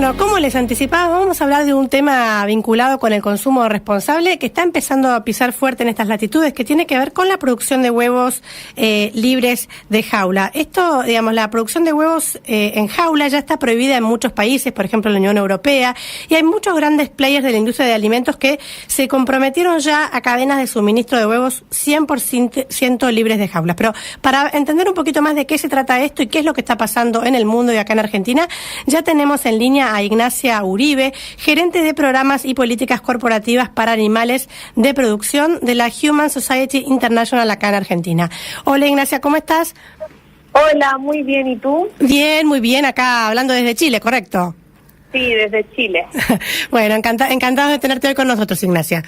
Bueno, como les anticipaba, vamos a hablar de un tema vinculado con el consumo responsable que está empezando a pisar fuerte en estas latitudes, que tiene que ver con la producción de huevos libres de jaula. Esto, digamos, la producción de huevos en jaula ya está prohibida en muchos países, por ejemplo en la Unión Europea, y hay muchos grandes players de la industria de alimentos que se comprometieron ya a cadenas de suministro de huevos 100% libres de jaulas. Pero para entender un poquito más de qué se trata esto y qué es lo que está pasando en el mundo y acá en Argentina, ya tenemos en línea a Ignacia Uribe, gerente de programas y políticas corporativas para animales de producción de la Human Society International acá en Argentina. Hola Ignacia, ¿cómo estás? Hola, muy bien, ¿y tú? Bien, muy bien, acá hablando desde Chile, ¿correcto? Sí, desde Chile. Bueno, encantados de tenerte hoy con nosotros, Ignacia.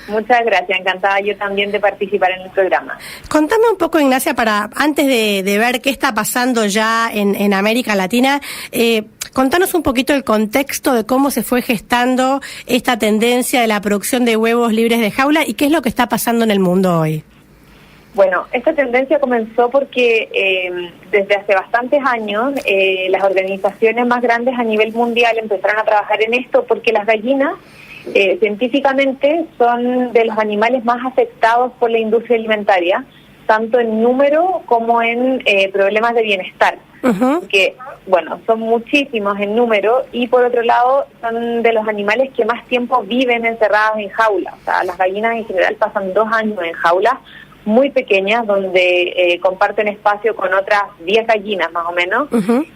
Muchas gracias, encantada yo también de participar en el programa. Contame un poco, Ignacia, para antes de ver qué está pasando ya en América Latina, contanos un poquito el contexto de cómo se fue gestando esta tendencia de la producción de huevos libres de jaula y qué es lo que está pasando en el mundo hoy. Bueno, esta tendencia comenzó porque desde hace bastantes años las organizaciones más grandes a nivel mundial empezaron a trabajar en esto porque las gallinas científicamente son de los animales más afectados por la industria alimentaria, tanto en número como en problemas de bienestar, que bueno, son muchísimos en número y por otro lado son de los animales que más tiempo viven encerradas en jaulas. O sea, las gallinas en general pasan 2 años en jaulas muy pequeñas donde comparten espacio con otras 10 gallinas más o menos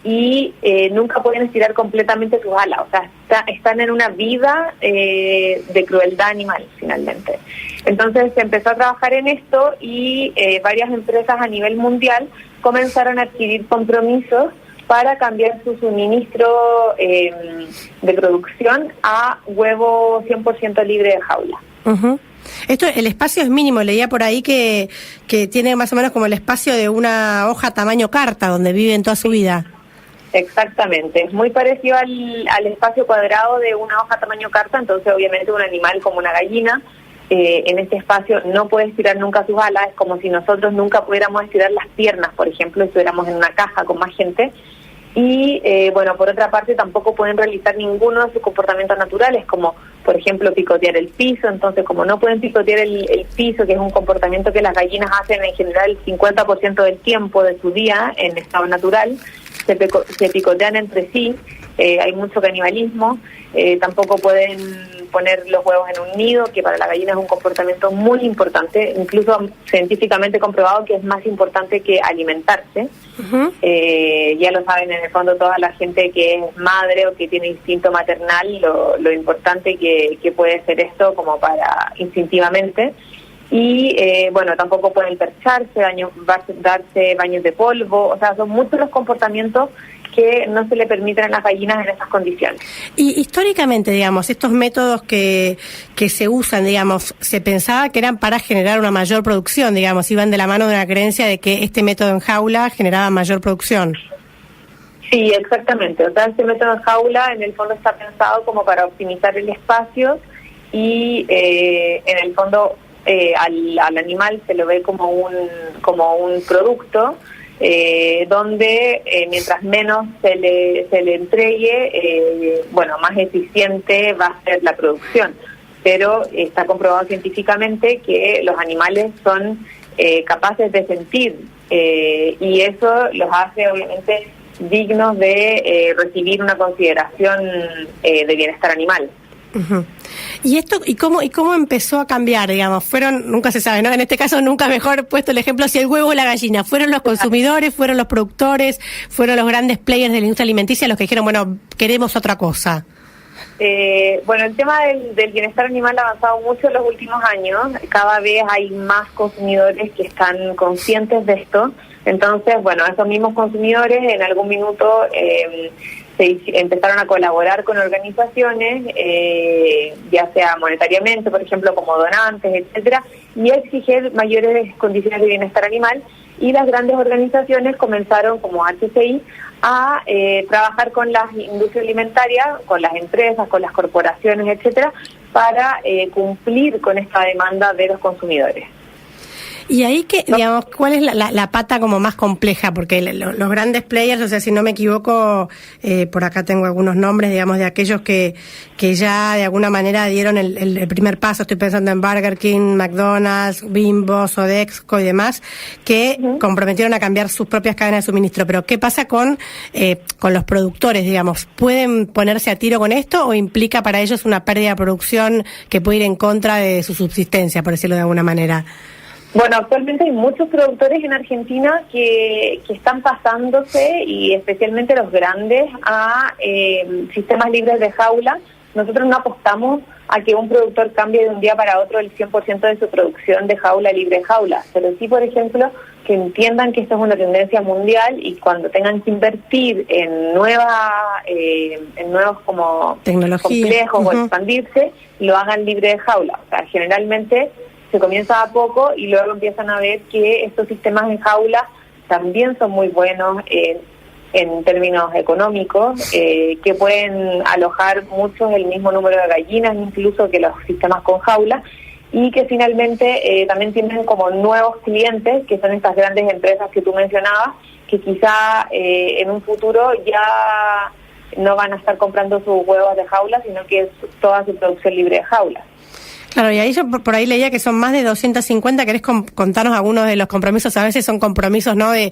y nunca pueden estirar completamente sus alas, o sea, están en una vida de crueldad animal finalmente. Entonces se empezó a trabajar en esto y varias empresas a nivel mundial comenzaron a adquirir compromisos para cambiar su suministro de producción a huevo 100% libre de jaula. Esto, el espacio es mínimo, leía por ahí que tiene más o menos como el espacio de una hoja tamaño carta, donde viven toda su vida. Exactamente, es muy parecido al espacio cuadrado de una hoja tamaño carta, entonces obviamente un animal como una gallina en este espacio no puede estirar nunca sus alas, es como si nosotros nunca pudiéramos estirar las piernas, por ejemplo, si estuviéramos en una caja con más gente. Y bueno, por otra parte tampoco pueden realizar ninguno de sus comportamientos naturales, como por ejemplo picotear el piso. Entonces, como no pueden picotear el piso, que es un comportamiento que las gallinas hacen en general el 50% del tiempo de su día en estado natural, se picotean entre sí, hay mucho canibalismo, tampoco pueden poner los huevos en un nido, que para la gallina es un comportamiento muy importante, incluso científicamente comprobado que es más importante que alimentarse. Ya lo saben en el fondo toda la gente que es madre o que tiene instinto maternal, lo importante que puede ser esto como para instintivamente. Y bueno, tampoco pueden percharse, darse baños de polvo, o sea, son muchos los comportamientos que no se le permiten a las gallinas en esas condiciones. Y históricamente, digamos, estos métodos que se usan, digamos, se pensaba que eran para generar una mayor producción, digamos, iban de la mano de una creencia de que este método en jaula generaba mayor producción. Sí, exactamente. O sea, este método en jaula en el fondo está pensado como para optimizar el espacio y en el fondo al animal se lo ve como un producto donde mientras menos se le entregue, bueno, más eficiente va a ser la producción. Pero está comprobado científicamente que los animales son capaces de sentir y eso los hace obviamente dignos de recibir una consideración de bienestar animal. ¿Y esto y cómo empezó a cambiar, digamos? Nunca se sabe, ¿no? En este caso nunca mejor puesto el ejemplo si el huevo o la gallina. ¿Fueron los consumidores, fueron los productores, fueron los grandes players de la industria alimenticia los que dijeron, bueno, queremos otra cosa? Bueno, el tema del bienestar animal ha avanzado mucho en los últimos años. Cada vez hay más consumidores que están conscientes de esto. Entonces, bueno, esos mismos consumidores en algún minuto empezaron a colaborar con organizaciones, ya sea monetariamente, por ejemplo, como donantes, etcétera, y a exigir mayores condiciones de bienestar animal. Y las grandes organizaciones comenzaron, como HCI, a trabajar con las industrias alimentarias, con las empresas, con las corporaciones, etcétera, para cumplir con esta demanda de los consumidores. Y ahí que, digamos, ¿cuál es la pata como más compleja? Porque los grandes players, o sea, si no me equivoco, por acá tengo algunos nombres, digamos, de aquellos que ya de alguna manera dieron el primer paso. Estoy pensando en Burger King, McDonald's, Bimbo, Sodexo y demás, que comprometieron a cambiar sus propias cadenas de suministro. Pero ¿qué pasa con los productores, digamos? ¿Pueden ponerse a tiro con esto o implica para ellos una pérdida de producción que puede ir en contra de su subsistencia, por decirlo de alguna manera? Bueno, actualmente hay muchos productores en Argentina que están pasándose, y especialmente los grandes, a sistemas libres de jaula. Nosotros no apostamos a que un productor cambie de un día para otro el 100% de su producción de jaula libre de jaula, pero sí, por ejemplo, que entiendan que esto es una tendencia mundial y cuando tengan que invertir en nuevos como complejos o expandirse, lo hagan libre de jaula. O sea, generalmente se comienza a poco y luego empiezan a ver que estos sistemas en jaula también son muy buenos en términos económicos, que pueden alojar muchos el mismo número de gallinas incluso que los sistemas con jaula, y que finalmente también tienen como nuevos clientes, que son estas grandes empresas que tú mencionabas, que quizá en un futuro ya no van a estar comprando sus huevos de jaula, sino que es toda su producción libre de jaula. Claro, y ahí yo por ahí leía que son más de 250. ¿Querés contarnos algunos de los compromisos? A veces son compromisos, ¿no? De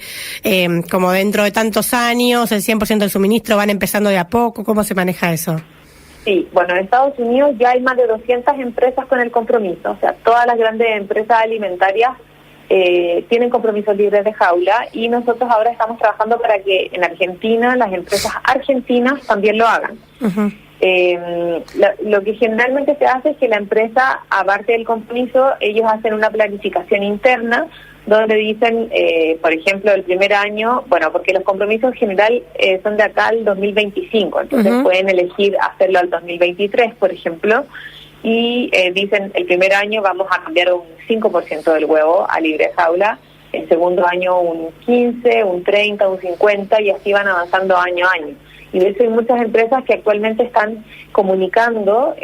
como dentro de tantos años, el 100% del suministro, van empezando de a poco. ¿Cómo se maneja eso? Sí, bueno, en Estados Unidos ya hay más de 200 empresas con el compromiso. O sea, todas las grandes empresas alimentarias tienen compromisos libres de jaula, y nosotros ahora estamos trabajando para que en Argentina las empresas argentinas también lo hagan. Uh-huh. Lo que generalmente se hace es que la empresa, aparte del compromiso, ellos hacen una planificación interna donde dicen, por ejemplo, el primer año, bueno, porque los compromisos en general son de acá al 2025, entonces pueden elegir hacerlo al 2023, por ejemplo, y dicen, el primer año vamos a cambiar un 5% del huevo a libre jaula, el segundo año un 15, un 30, un 50, y así van avanzando año a año. Y de hecho hay muchas empresas que actualmente están comunicando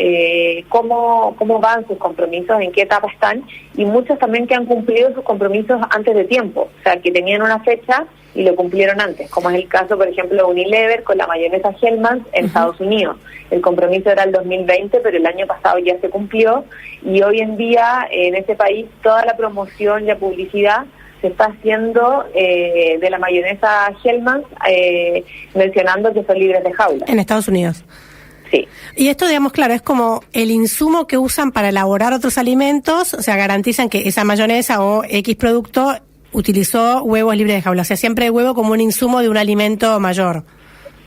cómo van sus compromisos, en qué etapa están, y muchos también que han cumplido sus compromisos antes de tiempo, o sea, que tenían una fecha y lo cumplieron antes, como es el caso, por ejemplo, de Unilever con la mayonesa Hellmann's en Estados Unidos. El compromiso era el 2020, pero el año pasado ya se cumplió, y hoy en día en ese país toda la promoción y la publicidad se está haciendo de la mayonesa Hellmann's, mencionando que son libres de jaula. En Estados Unidos. Sí. Y esto, digamos, claro, es como el insumo que usan para elaborar otros alimentos, o sea, garantizan que esa mayonesa o X producto utilizó huevos libres de jaula, o sea, siempre el huevo como un insumo de un alimento mayor.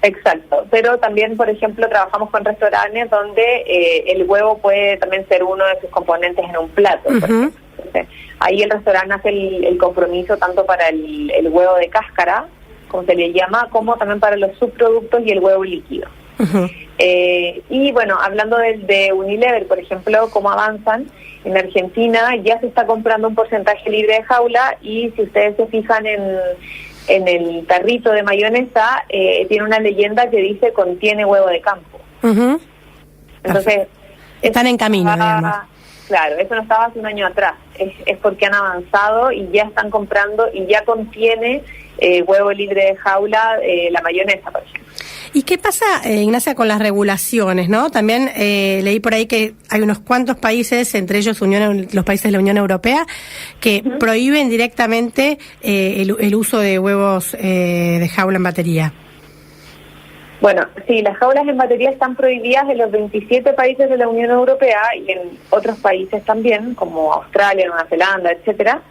Exacto, pero también, por ejemplo, trabajamos con restaurantes donde el huevo puede también ser uno de sus componentes en un plato. Entonces, ahí el restaurante hace el compromiso tanto para el huevo de cáscara, como se le llama, como también para los subproductos y el huevo líquido. Y bueno, hablando de Unilever, por ejemplo, cómo avanzan, en Argentina ya se está comprando un porcentaje libre de jaula, y si ustedes se fijan en el tarrito de mayonesa, tiene una leyenda que dice contiene huevo de campo. Entonces, están en camino, digamos. Claro, eso no estaba hace un año atrás, es porque han avanzado y ya están comprando y ya contiene huevo libre de jaula, la mayonesa, por ejemplo. ¿Y qué pasa, Ignacia, con las regulaciones, no? También leí por ahí que hay unos cuantos países, entre ellos los países de la Unión Europea, que prohíben directamente el uso de huevos de jaula en batería. Bueno, sí, las jaulas en batería están prohibidas en los 27 países de la Unión Europea y en otros países también, como Australia, Nueva Zelanda, etcétera.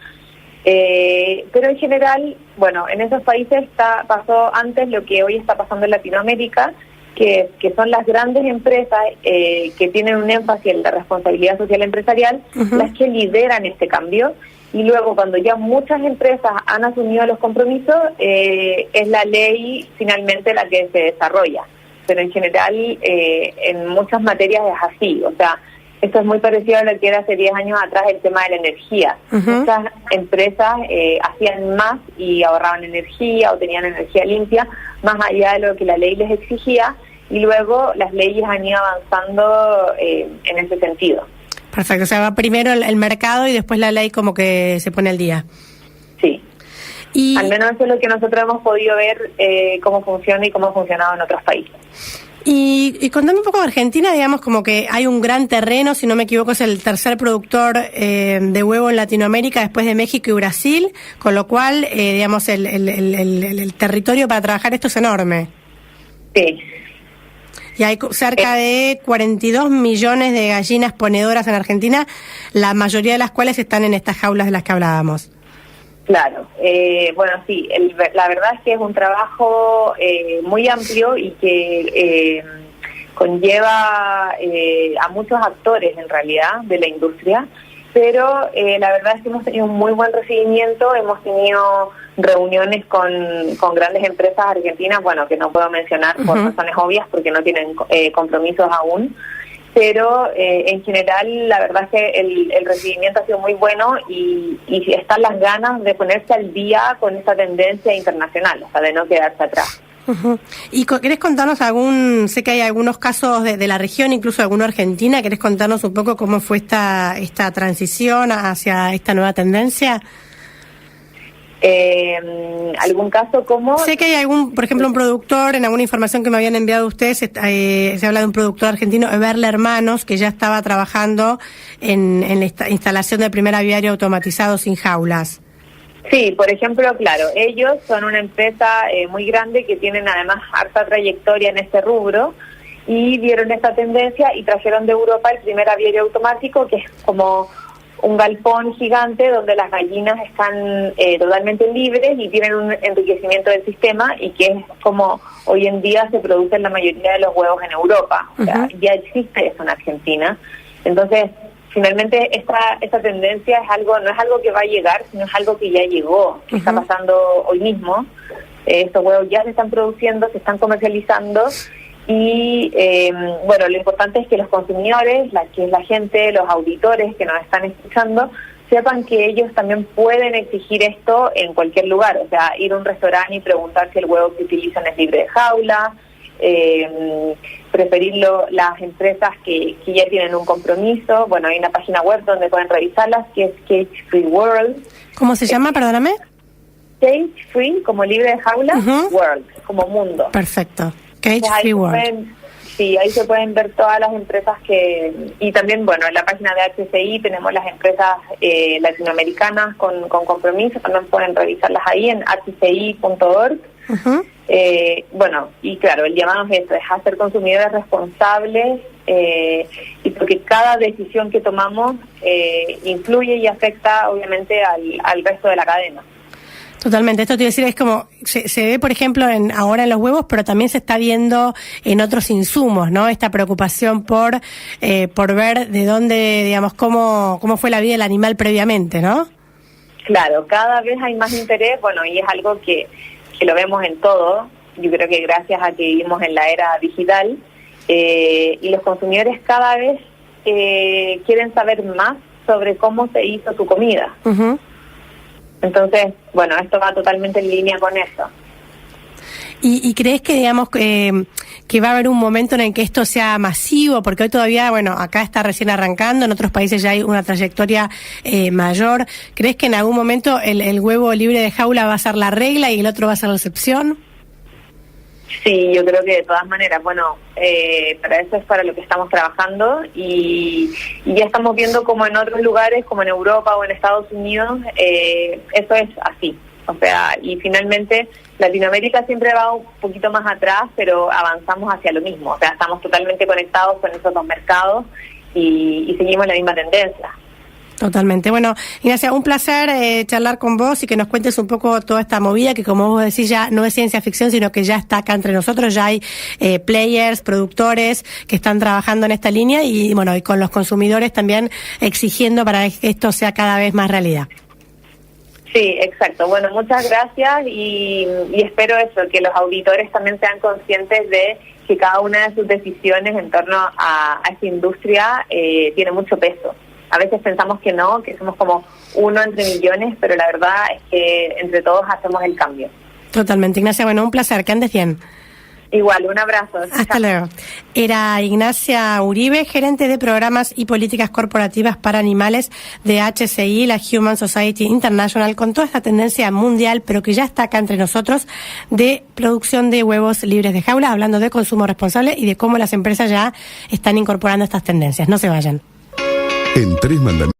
Pero en general, bueno, en esos países pasó antes lo que hoy está pasando en Latinoamérica, que son las grandes empresas que tienen un énfasis en la responsabilidad social empresarial, las que lideran este cambio. Y luego, cuando ya muchas empresas han asumido los compromisos, es la ley finalmente la que se desarrolla. Pero en general, en muchas materias es así. O sea, esto es muy parecido a lo que era hace 10 años atrás el tema de la energía. Muchas empresas hacían más y ahorraban energía o tenían energía limpia, más allá de lo que la ley les exigía. Y luego las leyes han ido avanzando en ese sentido. Perfecto, o sea, va primero el mercado y después la ley como que se pone al día. Sí. Y al menos eso es lo que nosotros hemos podido ver cómo funciona y cómo ha funcionado en otros países. Y contame un poco de Argentina, digamos como que hay un gran terreno, si no me equivoco es el tercer productor de huevo en Latinoamérica después de México y Brasil, con lo cual, digamos, el territorio para trabajar esto es enorme. Sí. Y hay cerca de 42 millones de gallinas ponedoras en Argentina, la mayoría de las cuales están en estas jaulas de las que hablábamos. Claro, bueno, sí, la verdad es que es un trabajo muy amplio y que conlleva a muchos actores en realidad de la industria, pero la verdad es que hemos tenido un muy buen recibimiento, hemos tenido reuniones con grandes empresas argentinas, bueno, que no puedo mencionar por razones obvias porque no tienen compromisos aún, pero en general la verdad es que el recibimiento ha sido muy bueno y están las ganas de ponerse al día con esta tendencia internacional, o sea, de no quedarse atrás. ¿Y querés contarnos sé que hay algunos casos de la región, incluso alguno Argentina, querés contarnos un poco cómo fue esta transición hacia esta nueva tendencia? ¿Algún caso como? Sé que hay por ejemplo, un productor, en alguna información que me habían enviado ustedes, se habla de un productor argentino, Everle Hermanos, que ya estaba trabajando en la instalación del primer aviario automatizado sin jaulas. Sí, por ejemplo, claro, ellos son una empresa muy grande que tienen además harta trayectoria en este rubro y vieron esta tendencia y trajeron de Europa el primer aviario automático, que es como un galpón gigante donde las gallinas están totalmente libres y tienen un enriquecimiento del sistema y que es como hoy en día se producen la mayoría de los huevos en Europa. O sea, ya existe eso en Argentina. Entonces, finalmente esta tendencia no es algo que va a llegar, sino es algo que ya llegó, que está pasando hoy mismo. Estos huevos ya se están produciendo, se están comercializando. Y bueno, lo importante es que los consumidores, que es la gente, los auditores que nos están escuchando, sepan que ellos también pueden exigir esto en cualquier lugar, o sea, ir a un restaurante y preguntar si el huevo que utilizan es libre de jaula, preferirlo las empresas que ya tienen un compromiso. Bueno, hay una página web donde pueden revisarlas que es Cage Free World. ¿Cómo se llama, perdóname? Cage Free, como libre de jaula, World, como mundo. Perfecto. Cage Free World. Sí, ahí se pueden ver todas las empresas y también, bueno, en la página de HCI tenemos las empresas latinoamericanas con compromiso, también pueden revisarlas ahí en hci.org. Bueno, y claro, el llamado es eso, es hacer consumidores responsables y porque cada decisión que tomamos influye y afecta obviamente al resto de la cadena. Totalmente, esto te iba a decir, es como, se ve por ejemplo ahora en los huevos, pero también se está viendo en otros insumos, ¿no? Esta preocupación por ver de dónde, digamos, cómo fue la vida del animal previamente, ¿no? Claro, cada vez hay más interés, bueno, y es algo que lo vemos en todo, yo creo que gracias a que vivimos en la era digital, y los consumidores cada vez quieren saber más sobre cómo se hizo su comida. Entonces, bueno, esto va totalmente en línea con eso. ¿Y crees que, digamos, que va a haber un momento en el que esto sea masivo? Porque hoy todavía, bueno, acá está recién arrancando, en otros países ya hay una trayectoria mayor. ¿Crees que en algún momento el huevo libre de jaula va a ser la regla y el otro va a ser la excepción? Sí, yo creo que de todas maneras, bueno, para eso es para lo que estamos trabajando y ya estamos viendo como en otros lugares, como en Europa o en Estados Unidos, eso es así. O sea, y finalmente Latinoamérica siempre va un poquito más atrás, pero avanzamos hacia lo mismo. O sea, estamos totalmente conectados con esos dos mercados y seguimos la misma tendencia. Totalmente. Bueno, Ignacia, un placer charlar con vos y que nos cuentes un poco toda esta movida que, como vos decís, ya no es ciencia ficción, sino que ya está acá entre nosotros, ya hay players, productores que están trabajando en esta línea y, bueno, y con los consumidores también exigiendo para que esto sea cada vez más realidad. Sí, exacto. Bueno, muchas gracias y espero eso, que los auditores también sean conscientes de que cada una de sus decisiones en torno a esta industria tiene mucho peso. A veces pensamos que no, que somos como uno entre millones, pero la verdad es que entre todos hacemos el cambio. Totalmente, Ignacia. Bueno, un placer. Que andes bien. Igual, un abrazo. Hasta luego. Era Ignacia Uribe, gerente de programas y políticas corporativas para animales de HSI, la Human Society International, con toda esta tendencia mundial, pero que ya está acá entre nosotros, de producción de huevos libres de jaula, hablando de consumo responsable y de cómo las empresas ya están incorporando estas tendencias. No se vayan. En Tres Mandamientos.